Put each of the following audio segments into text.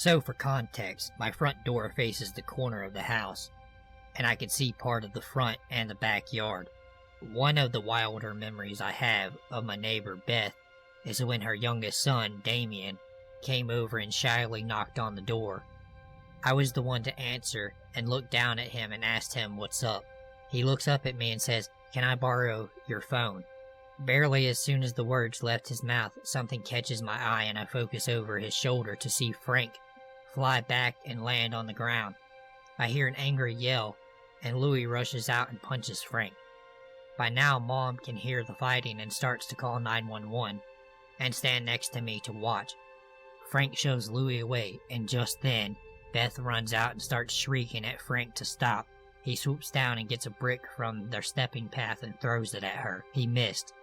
So for context, my front door faces the corner of the house, and I could see part of the front and the backyard. One of the wilder memories I have of my neighbor Beth is when her youngest son, Damien, came over and shyly knocked on the door. I was the one to answer and looked down at him and asked him what's up. He looks up at me and says, "Can I borrow your phone?" Barely as soon as the words left his mouth, something catches my eye and I focus over his shoulder to see Frank fly back and land on the ground. I hear an angry yell, and Louis rushes out and punches Frank. By now, Mom can hear the fighting and starts to call 911 and stand next to me to watch. Frank shows Louis away, and just then, Beth runs out and starts shrieking at Frank to stop. He swoops down and gets a brick from their stepping path and throws it at her. He missed.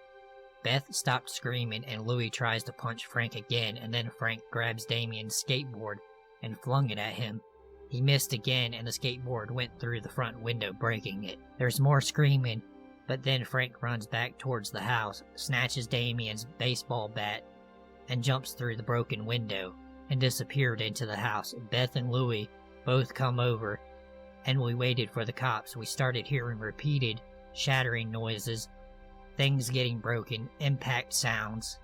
Beth stopped screaming and Louis tries to punch Frank again, and then Frank grabs Damien's skateboard and flung it at him. He missed again and the skateboard went through the front window, breaking it. There's more screaming, but then Frank runs back towards the house, snatches Damien's baseball bat, and jumps through the broken window and disappeared into the house. Beth and Louis both come over, and we waited for the cops. We started hearing repeated shattering noises, things getting broken, impact sounds.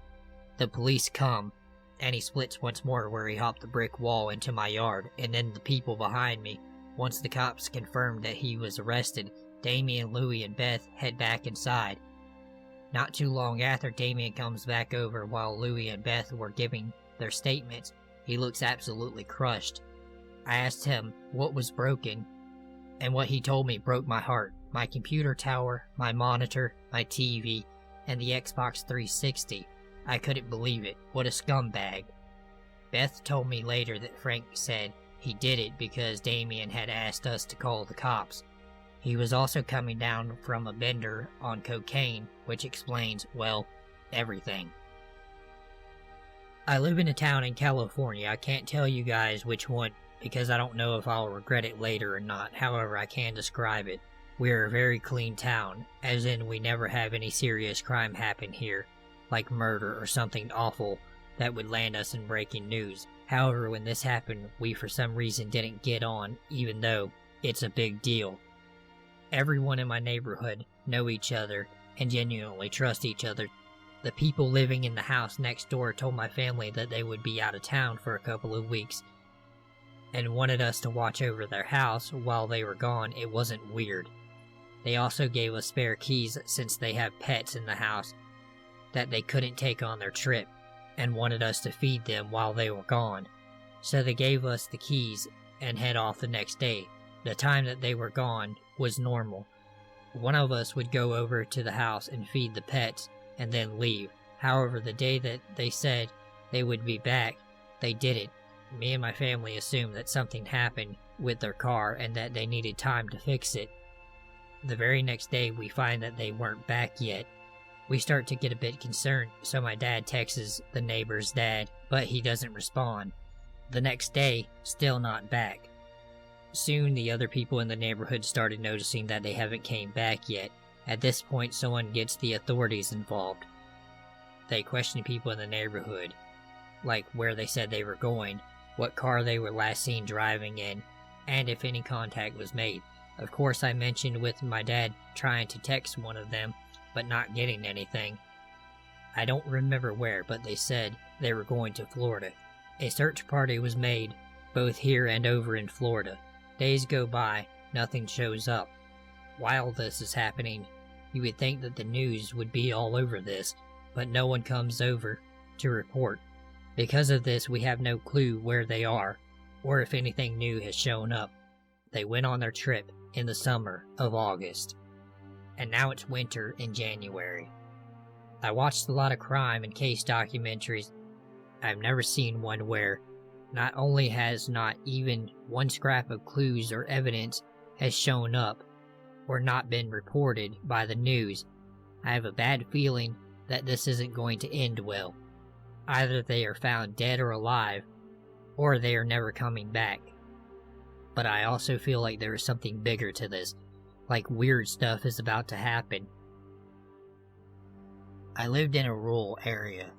The police come, and he splits once more where he hopped the brick wall into my yard, and then the people behind me. Once the cops confirmed that he was arrested, Damien, Louis, and Beth head back inside. Not too long after, Damien comes back over while Louis and Beth were giving their statements. He looks absolutely crushed. I asked him what was broken, and what he told me broke my heart. My computer tower, my monitor, my TV, and the Xbox 360. I couldn't believe it. What a scumbag. Beth told me later that Frank said he did it because Damien had asked us to call the cops. He was also coming down from a bender on cocaine, which explains, well, everything. I live in a town in California. I can't tell you guys which one because I don't know if I'll regret it later or not. However, I can describe it. We're a very clean town, as in we never have any serious crime happen here, like murder or something awful that would land us in breaking news. However, when this happened, we for some reason didn't get on, even though it's a big deal. Everyone in my neighborhood know each other and genuinely trust each other. The people living in the house next door told my family that they would be out of town for a couple of weeks and wanted us to watch over their house while they were gone. It wasn't weird. They also gave us spare keys since they have pets in the house that they couldn't take on their trip and wanted us to feed them while they were gone. So they gave us the keys and head off the next day. The time that they were gone was normal. One of us would go over to the house and feed the pets and then leave. However, the day that they said they would be back, they didn't. Me and my family assumed that something happened with their car and that they needed time to fix it. The very next day, we find that they weren't back yet. We start to get a bit concerned, so my dad texts the neighbor's dad, but he doesn't respond. The next day, still not back. Soon, the other people in the neighborhood started noticing that they haven't came back yet. At this point, someone gets the authorities involved. They question people in the neighborhood, like where they said they were going, what car they were last seen driving in, and if any contact was made. Of course, I mentioned with my dad trying to text one of them, but not getting anything. I don't remember where, but they said they were going to Florida. A search party was made, both here and over in Florida. Days go by, nothing shows up. While this is happening, you would think that the news would be all over this, but no one comes over to report. Because of this, we have no clue where they are, or if anything new has shown up. They went on their trip in the summer of August, and now it's winter in January. I watched a lot of crime and case documentaries. I've never seen one where not only has not even one scrap of clues or evidence has shown up or not been reported by the news. I have a bad feeling that this isn't going to end well. Either they are found dead or alive, or they are never coming back. But I also feel like there is something bigger to this, like weird stuff is about to happen. I lived in a rural area,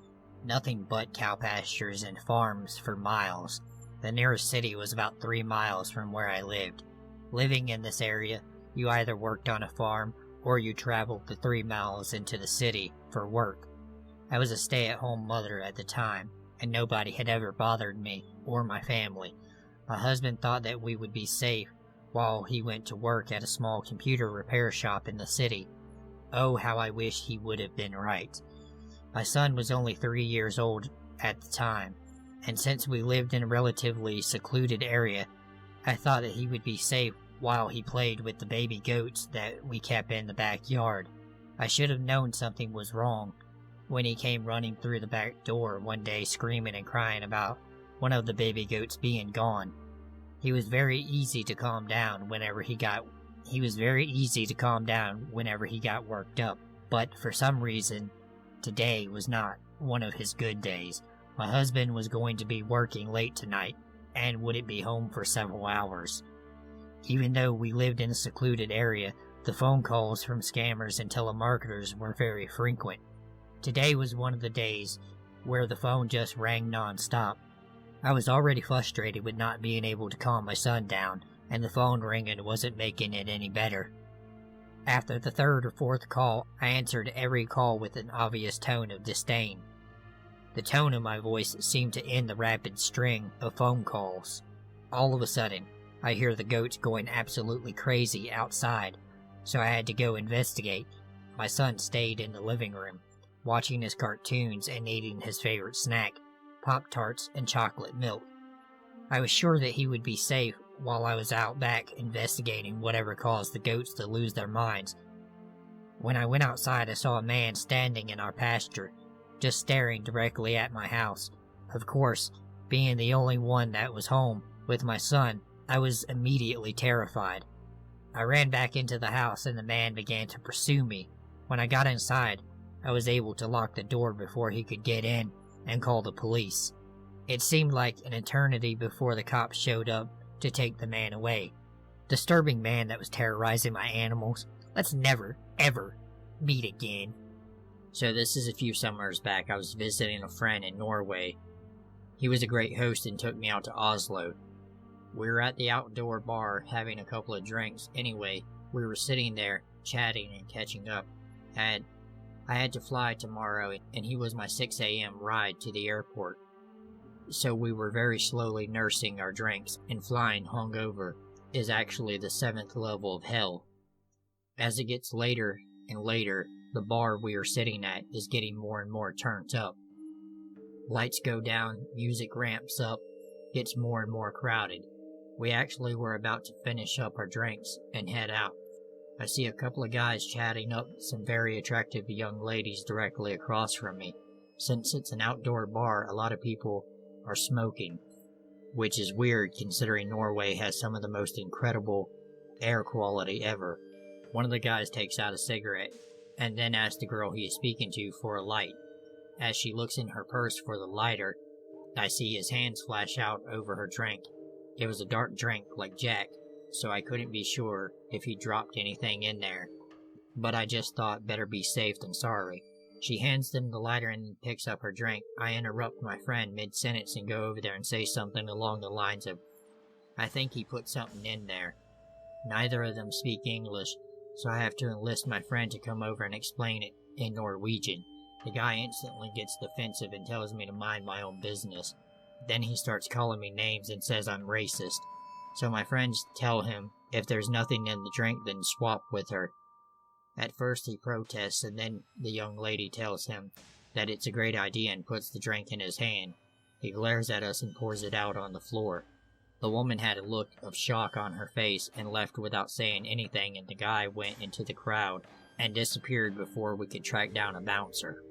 nothing but cow pastures and farms for miles. The nearest city was about 3 miles from where I lived. Living in this area, you either worked on a farm or you traveled the 3 miles into the city for work. I was a stay-at-home mother at the time, and nobody had ever bothered me or my family. My husband thought that we would be safe while he went to work at a small computer repair shop in the city. Oh, how I wish he would have been right. My son was only 3 years old at the time, and since we lived in a relatively secluded area, I thought that he would be safe while he played with the baby goats that we kept in the backyard. I should have known something was wrong when he came running through the back door one day screaming and crying about one of the baby goats being gone. He was very easy to calm down whenever he got worked up, but for some reason, today was not one of his good days. My husband was going to be working late tonight and wouldn't be home for several hours. Even though we lived in a secluded area, the phone calls from scammers and telemarketers were very frequent. Today was one of the days where the phone just rang non-stop. I was already frustrated with not being able to calm my son down, and the phone ringing wasn't making it any better. After the third or fourth call, I answered every call with an obvious tone of disdain. The tone of my voice seemed to end the rapid string of phone calls. All of a sudden, I hear the goats going absolutely crazy outside, so I had to go investigate. My son stayed in the living room, watching his cartoons and eating his favorite snack, Pop-Tarts and chocolate milk. I was sure that he would be safe while I was out back investigating whatever caused the goats to lose their minds. When I went outside, I saw a man standing in our pasture, just staring directly at my house. Of course, being the only one that was home with my son, I was immediately terrified. I ran back into the house and the man began to pursue me. When I got inside, I was able to lock the door before he could get in and call the police. It seemed like an eternity before the cops showed up to take the man away. Disturbing man that was terrorizing my animals. Let's never, ever meet again. So this is a few summers back. I was visiting a friend in Norway. He was a great host and took me out to Oslo. We were at the outdoor bar having a couple of drinks. Anyway, we were sitting there chatting and catching up. I had to fly tomorrow, and he was my 6 a.m. ride to the airport. So we were very slowly nursing our drinks, and flying hungover is actually the 7th level of hell. As it gets later and later, the bar we are sitting at is getting more and more turned up. Lights go down, music ramps up, gets more and more crowded. We actually were about to finish up our drinks and head out. I see a couple of guys chatting up some very attractive young ladies directly across from me. Since it's an outdoor bar, a lot of people are smoking, which is weird considering Norway has some of the most incredible air quality ever. One of the guys takes out a cigarette and then asks the girl he is speaking to for a light. As she looks in her purse for the lighter, I see his hands flash out over her drink. It was a dark drink like Jack, so I couldn't be sure if he dropped anything in there. But I just thought better be safe than sorry. She hands them the lighter and picks up her drink. I interrupt my friend mid-sentence and go over there and say something along the lines of, "I think he put something in there." Neither of them speak English, so I have to enlist my friend to come over and explain it in Norwegian. The guy instantly gets defensive and tells me to mind my own business. Then he starts calling me names and says I'm racist. So my friends tell him if there's nothing in the drink, then swap with her. At first he protests, and then the young lady tells him that it's a great idea and puts the drink in his hand. He glares at us and pours it out on the floor. The woman had a look of shock on her face and left without saying anything, and the guy went into the crowd and disappeared before we could track down a bouncer.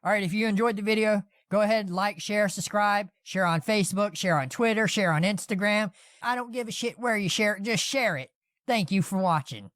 Alright, if you enjoyed the video, go ahead, like, share, subscribe, share on Facebook, share on Twitter, share on Instagram. I don't give a shit where you share it, just share it. Thank you for watching.